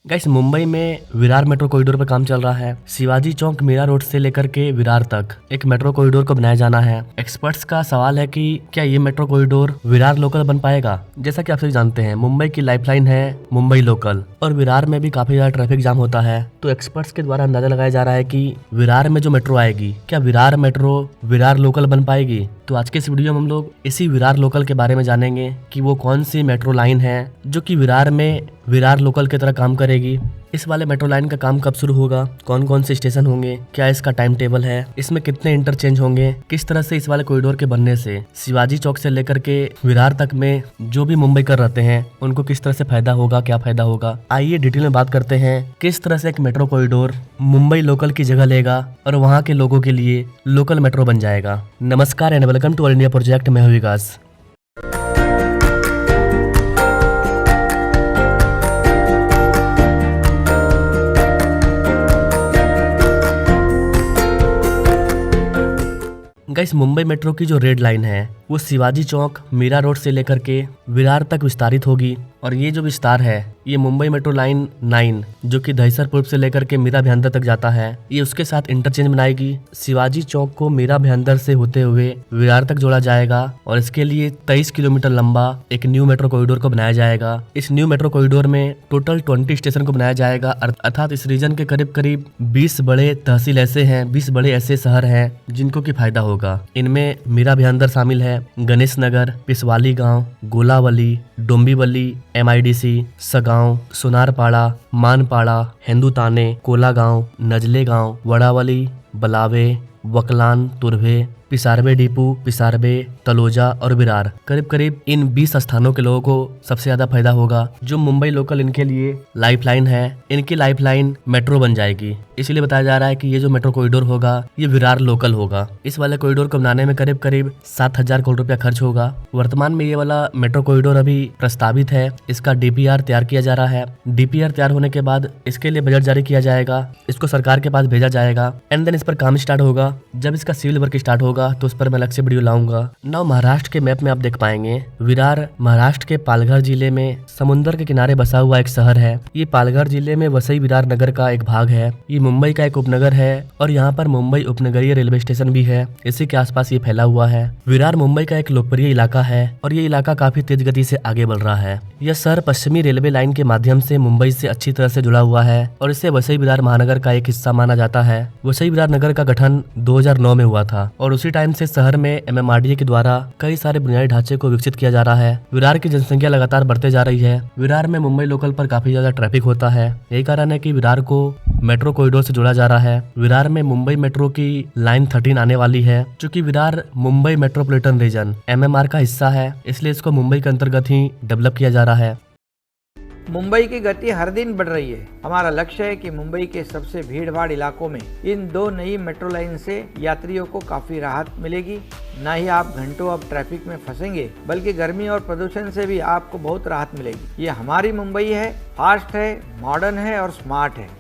Guys, Mumbai में Virar metro corridor पर काम चल रहा है। शिवाजी चौक मीरा रोड से लेकर के विरार तक एक मेट्रो कॉरिडोर को बनाया जाना है। एक्सपर्ट्स का सवाल है कि क्या ये मेट्रो कॉरिडोर विरार लोकल बन पाएगा। जैसा कि आप सभी जानते हैं, मुंबई की लाइफलाइन है मुंबई लोकल, और विरार में भी काफी ज्यादा ट्रैफिक जाम होता है। तो एक्सपर्ट्स के द्वारा अंदाजा लगाया जा रहा है कि विरार में जो मेट्रो आएगी, क्या विरार मेट्रो विरार लोकल बन पाएगी। तो आज के इस वीडियो में हम लोग इसी विरार लोकल के बारे में जानेंगे कि वो कौन सी मेट्रो लाइन है जो कि विरार में विरार लोकल की तरह काम करेगी। इस वाले मेट्रो लाइन का काम कब शुरू होगा, कौन कौन से स्टेशन होंगे, क्या इसका टाइम टेबल है, इसमें कितने इंटरचेंज होंगे, किस तरह से इस वाले कॉरिडोर के बनने से शिवाजी चौक से लेकर के विरार तक में जो भी मुंबई कर रहते हैं उनको किस तरह से फायदा होगा, क्या फायदा होगा। आइए डिटेल में बात करते हैं किस तरह से एक मेट्रो कॉरिडोर मुंबई लोकल की जगह लेगा और वहाँ के लोगों के लिए लोकल मेट्रो बन जाएगा। नमस्कार and welcome to all India project. मैं हूं विकास। गाइस, मुंबई मेट्रो की जो रेड लाइन है वो शिवाजी चौक मीरा रोड से लेकर के विरार तक विस्तारित होगी, और ये जो विस्तार है ये मुंबई मेट्रो लाइन 9 जो कि दहिसर पूर्व से लेकर के मीरा भयंदर तक जाता है, ये उसके साथ इंटरचेंज बनाएगी। शिवाजी चौक को मीरा भयंदर से होते हुए विरार तक जोड़ा जाएगा और इसके लिए 23 किलोमीटर लंबा एक न्यू मेट्रो कॉरिडोर को बनाया जाएगा। इस न्यू मेट्रो कॉरिडोर में टोटल 20 स्टेशन को बनाया जाएगा, अर्थात इस रीजन के करीब करीब 20 बड़े तहसील ऐसे हैं, 20 बड़े ऐसे शहर हैं जिनको की फायदा होगा। इनमें मीरा भयंदर शामिल है, गणेश नगर, पिसवाली गांव, गोलावली, डोंबिवली, MIDC, सगांव, सोनारपाड़ा, मानपाड़ा, हिंदुताने, कोलागांव, नजले गांव, वड़ावली, बलावे, वकलान, तुर्भे, पिसारबे डिपू, पिसारबे, तलोजा और विरार। करीब करीब इन 20 स्थानों के लोगों को सबसे ज्यादा फायदा होगा। जो मुंबई लोकल इनके लिए लाइफलाइन है, इनकी लाइफलाइन मेट्रो बन जाएगी। इसलिए बताया जा रहा है कि ये जो मेट्रो कॉरिडोर होगा ये विरार लोकल होगा। इस वाले कॉरिडोर को बनाने में करीब करीब 7,000 करोड़ रुपया खर्च होगा। वर्तमान में ये वाला मेट्रो कॉरिडोर अभी प्रस्तावित है, इसका DPR तैयार किया जा रहा है। DPR तैयार होने के बाद इसके लिए बजट जारी किया जाएगा, इसको सरकार के पास भेजा जाएगा एंड देन इस पर काम स्टार्ट होगा। जब इसका सिविल वर्क स्टार्ट होगा तो उस पर मैं अलग से वीडियो लाऊंगा। नाउ महाराष्ट्र के मैप में आप देख पाएंगे विरार महाराष्ट्र के पालघर जिले में समुद्र के किनारे बसा हुआ एक शहर है। ये पालघर जिले में वसई विरार नगर का एक भाग है। ये मुंबई का एक उपनगर है और यहाँ पर मुंबई उपनगरीय रेलवे स्टेशन भी है, इसी के आसपास ये फैला हुआ है। विरार मुंबई का एक लोकप्रिय इलाका है और ये इलाका काफी तेज गति से आगे बढ़ रहा है। यह शहर पश्चिमी रेलवे लाइन के माध्यम से मुंबई से अच्छी तरह से जुड़ा हुआ है और इसे वसई विरार महानगर का एक हिस्सा माना जाता है। वसई विरार नगर का गठन 2009 में हुआ था और उसी टाइम से शहर में MMRDA के द्वारा कई सारे बुनियादी ढांचे को विकसित किया जा रहा है। विरार की जनसंख्या लगातार बढ़ते जा रही है। विरार में मुंबई लोकल पर काफी ज्यादा ट्रैफिक होता है, यही कारण है कि विरार को मेट्रो कॉरिडोर से जोड़ा जा रहा है। विरार में मुंबई मेट्रो की लाइन 13 आने वाली है, चूँकि Virar Mumbai metropolitan region MMR का हिस्सा है, इसलिए इसको मुंबई के अंतर्गत ही डेवलप किया जा रहा है। मुंबई की गति हर दिन बढ़ रही है। हमारा लक्ष्य है कि मुंबई के सबसे भीड़भाड़ इलाकों में इन 2 नई मेट्रो लाइन से यात्रियों को काफी राहत मिलेगी। न ही आप घंटों अब ट्रैफिक में फंसेंगे, बल्कि गर्मी और प्रदूषण से भी आपको बहुत राहत मिलेगी। ये हमारी मुंबई है, फास्ट है, मॉडर्न है और स्मार्ट है।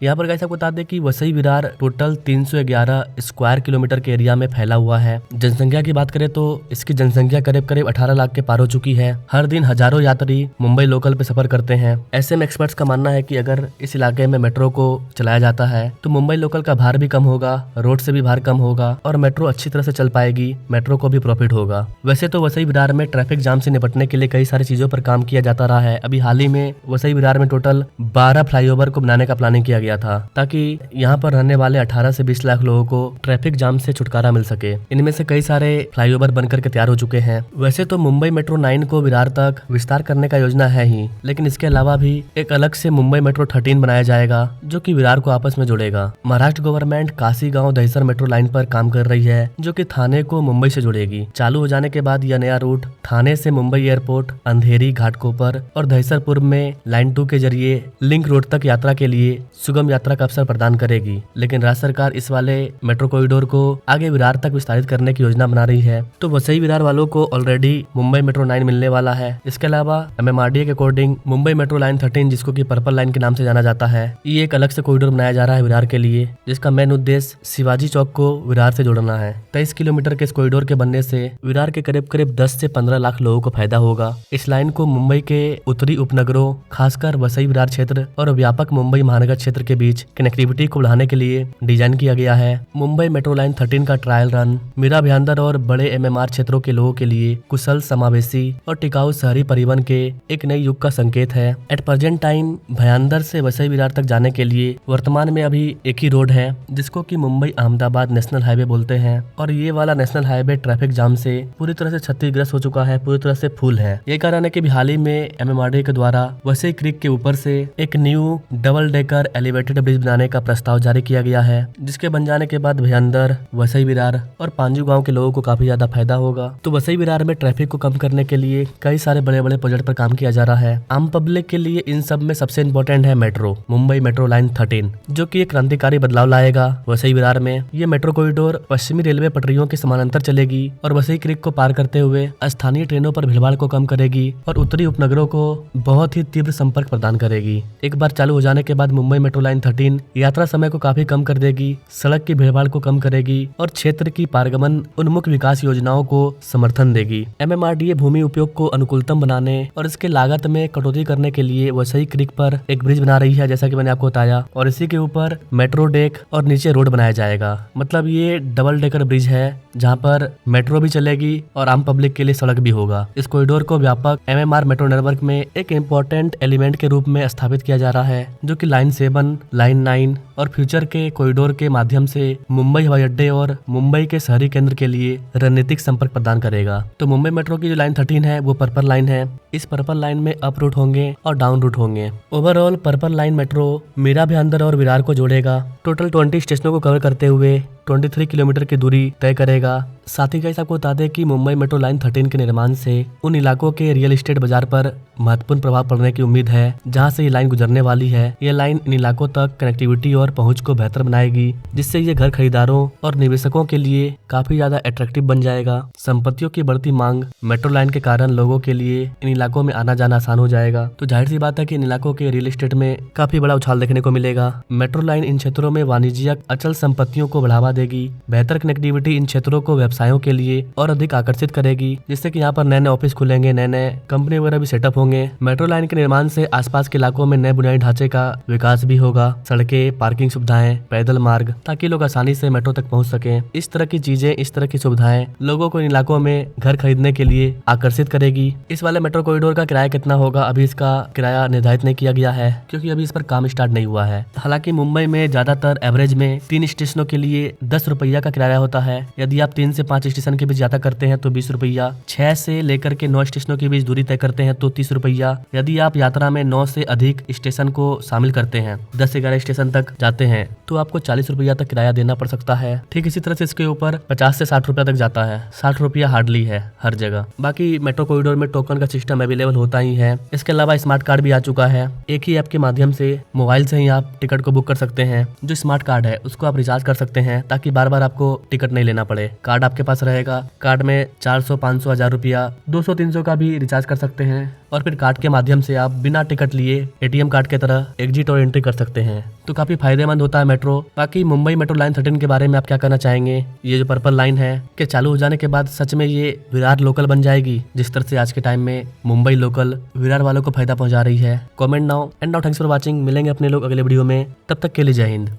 यहाँ पर गाइस आपको बता दें कि Vasai Virar total 311 square kilometre के एरिया में फैला हुआ है। जनसंख्या की बात करें तो इसकी जनसंख्या करीब करीब 18 लाख के पार हो चुकी है। हर दिन हजारों यात्री मुंबई लोकल पे सफर करते हैं। ऐसे में एक्सपर्ट्स का मानना है कि अगर इस इलाके में मेट्रो को चलाया जाता है तो मुंबई लोकल का भार भी कम होगा, रोड से भी भार कम होगा और मेट्रो अच्छी तरह से चल पाएगी, मेट्रो को भी प्रॉफिट होगा। वैसे तो वसई विरार में ट्रैफिक जाम से निपटने के लिए कई सारी चीजों पर काम किया जाता रहा है। अभी हाल ही में वसई विरार में टोटल 12 फ्लाईओवर को बनाने का प्लानिंग किया गया था, ताकि यहाँ पर रहने वाले 18 से 20 लाख लोगों को ट्रैफिक जाम से छुटकारा मिल सके। इनमें से कई सारे फ्लाईओवर बनकर के तैयार हो चुके हैं। वैसे तो मुंबई मेट्रो 9 को विरार तक विस्तार करने का योजना है ही, लेकिन इसके अलावा भी एक अलग से मुंबई मेट्रो 13 बनाया जाएगा जो कि विरार को आपस में जोड़ेगा। महाराष्ट्र गवर्नमेंट काशी गांव दहिसर मेट्रो लाइन पर काम कर रही है जो कि थाने को मुंबई से जोड़ेगी। चालू हो जाने के बाद यह नया रूट थाने से मुंबई एयरपोर्ट, अंधेरी, घाटकोपर और दहिसर पूर्व में लाइन 2 के जरिए लिंक रोड तक यात्रा के लिए सुगम सुगम यात्रा का अवसर प्रदान करेगी। लेकिन राज्य सरकार इस वाले मेट्रो कॉरिडोर को आगे विरार तक विस्तारित करने की योजना बना रही है। तो वसई विरार वालों को ऑलरेडी मुंबई मेट्रो 9 मिलने वाला है। इसके अलावा MMRDA के अकॉर्डिंग मुंबई मेट्रो लाइन 13, जिसको कि पर्पल लाइन के नाम से जाना जाता है, ये एक अलग से कॉरिडोर बनाया जा रहा है विरार के लिए, जिसका मेन उद्देश्य शिवाजी चौक को विरार से जोड़ना है। 23 किलोमीटर के इस कॉरिडोर के बनने से विरार के करीब 10 से 15 लाख लोगों को फायदा होगा। इस लाइन को मुंबई के उत्तरी उपनगरों, खासकर वसई विरार क्षेत्र और व्यापक मुंबई महानगर क्षेत्र के बीच कनेक्टिविटी को बढ़ाने के लिए डिजाइन किया गया है। मुंबई मेट्रो लाइन 13 का ट्रायल रन मीरा भयांदर और बड़े MMR क्षेत्रों के लोगों के लिए कुशल, समावेशी और टिकाऊ शहरी परिवहन के एक नए युग का संकेत है। एट प्रेजेंट टाइम भयांदर से वसई विरार तक जाने के लिए वर्तमान में अभी एक ही रोड है, जिसको कि मुंबई अहमदाबाद नेशनल हाईवे बोलते हैं। और ये वाला नेशनल हाईवे ट्रैफिक जाम से पूरी तरह से क्षतिग्रस्त हो चुका है, पूरी तरह से फुल है। ये कारण है कि हाल ही में MMRDA के द्वारा वसई क्रीक के ऊपर से एक new double decker elevated bridge बनाने का प्रस्ताव जारी किया गया है, जिसके बन जाने के बाद भयांदर, वसई विरार और पांजू गांव के लोगों को काफी ज्यादा फायदा होगा। तो वसई विरार में ट्रैफिक को कम करने के लिए कई सारे बड़े बड़े प्रोजेक्ट पर काम किया जा रहा है। आम पब्लिक के लिए इन सब में सबसे इम्पोर्टेंट है मेट्रो, मुंबई मेट्रो लाइन 13, जो कि एक क्रांतिकारी बदलाव लाएगा वसई विरार में। ये मेट्रो कॉरिडोर पश्चिमी रेलवे पटरियों के समानांतर चलेगी और वसई क्रीक को पार करते हुए स्थानीय ट्रेनों पर भीड़भाड़ को कम करेगी और उत्तरी उपनगरों को बहुत ही तीव्र संपर्क प्रदान करेगी। एक बार चालू हो जाने के बाद मुंबई मेट्रो लाइन 13 यात्रा समय को काफी कम कर देगी, सड़क की भीड़भाड़ को कम करेगी और क्षेत्र की पारगमन उन्मुख विकास योजनाओं को समर्थन देगी। MMRDA भूमि उपयोग को अनुकूलतम बनाने और इसके लागत में कटौती करने के लिए वसई क्रीक पर एक ब्रिज बना रही है, जैसा कि मैंने आपको बताया, और इसी के ऊपर मेट्रो डेक और नीचे रोड बनाया जाएगा। मतलब ये डबल डेकर ब्रिज है, जहाँ पर मेट्रो भी चलेगी और आम पब्लिक के लिए सड़क भी होगा। इस कॉरिडोर को व्यापक MMR मेट्रो नेटवर्क में एक इम्पोर्टेंट एलिमेंट के रूप में स्थापित किया जा रहा है, जो कि लाइन 7, लाइन 9 और फ्यूचर के कॉरिडोर के माध्यम से मुंबई हवाई अड्डे और मुंबई के शहरी केंद्र के लिए रणनीतिक संपर्क प्रदान करेगा। तो मुंबई मेट्रो की जो लाइन 13 है वो पर्पल लाइन है। इस पर्पल लाइन में अप रूट होंगे और डाउन रूट होंगे। Overall purple line metro Mira Bhayandar और विरार को जोड़ेगा। टोटल 20 स्टेशनों को कवर करते हुए 23 किलोमीटर की दूरी तय करेगा। साथ ही गाइस आपको बता दें कि मुंबई मेट्रो लाइन 13 के निर्माण से उन इलाकों के रियल एस्टेट बाजार पर महत्वपूर्ण प्रभाव पड़ने की उम्मीद है, जहां से ये लाइन गुजरने वाली है। ये लाइन इन इलाकों तक कनेक्टिविटी और पहुंच को बेहतर बनाएगी, जिससे ये घर खरीदारों और निवेशकों के लिए काफी ज्यादा अट्रैक्टिव बन जाएगा। संपत्तियों की बढ़ती मांग मेट्रो लाइन के कारण लोगों के लिए इन इलाकों में आना जाना आसान हो जाएगा। तो जाहिर सी बात है कि इन इलाकों के रियल एस्टेट में काफी बड़ा उछाल देखने को मिलेगा। मेट्रो लाइन इन क्षेत्रों में वाणिज्यिक अचल संपत्तियों को बढ़ावा देगी। बेहतर कनेक्टिविटी इन क्षेत्रों को व्यवसायों के लिए और अधिक आकर्षित करेगी, जिससे कि यहाँ पर नए नए ऑफिस खुलेंगे, नए नए कंपनी वगैरह भी सेटअप होंगे। मेट्रो लाइन के निर्माण से आसपास के इलाकों में नए बुनियादी ढांचे का विकास भी होगा, सड़कें, पार्किंग सुविधाएं, पैदल मार्ग, ताकि लोग आसानी से मेट्रो तक पहुंच सकें। इस तरह की चीजें, इस तरह की सुविधाएं लोगों को इन इलाकों में घर खरीदने के लिए आकर्षित करेगी। इस वाले मेट्रो कॉरिडोर का किराया कितना होगा, अभी इसका किराया निर्धारित नहीं किया गया है, क्योंकि अभी इस पर काम स्टार्ट नहीं हुआ है। हालांकि मुंबई में ज्यादातर एवरेज में 3 स्टेशनों के लिए 10 रुपया का किराया होता है। यदि आप 3 से 5 स्टेशन के बीच यात्रा करते हैं तो 20 रुपया, 6 से लेकर के 9 स्टेशनों के बीच दूरी तय करते हैं तो 30 रुपया। यदि आप यात्रा में 9 से अधिक स्टेशन को शामिल करते हैं, 10-11 स्टेशन तक जाते हैं, तो आपको 40 रुपया तक किराया देना पड़ सकता है। ठीक इसी तरह से इसके ऊपर 50 से 60 रुपया तक जाता है। 60 रुपया हार्डली है हर जगह। बाकी मेट्रो कॉरिडोर में टोकन का सिस्टम अवेलेबल होता ही है। इसके अलावा स्मार्ट कार्ड भी आ चुका है। एक ही ऐप के माध्यम से मोबाइल से ही आप टिकट को बुक कर सकते हैं। जो स्मार्ट कार्ड है उसको आप रिचार्ज कर सकते हैं, ताकि बार बार आपको टिकट नहीं लेना पड़े। कार्ड आपके पास रहेगा। कार्ड में 400, 500, 1000 रुपया, 200, 300 का भी रिचार्ज कर सकते हैं और फिर कार्ड के माध्यम से आप बिना टिकट लिए ATM कार्ड के तरह एग्जिट और एंट्री कर सकते हैं। तो काफी फायदेमंद होता है मेट्रो। बाकी मुंबई मेट्रो लाइन 13 के बारे में आप क्या कहना चाहेंगे? ये जो पर्पल लाइन है कि चालू हो जाने के बाद सच में ये विरार लोकल बन जाएगी, जिस तरह से आज के टाइम में मुंबई लोकल विरार वालों को फायदा पहुंचा रही है? Comment now and now. Thanks for watching. मिलेंगे अपने लोग अगले वीडियो में, तब तक के लिए जय हिंद।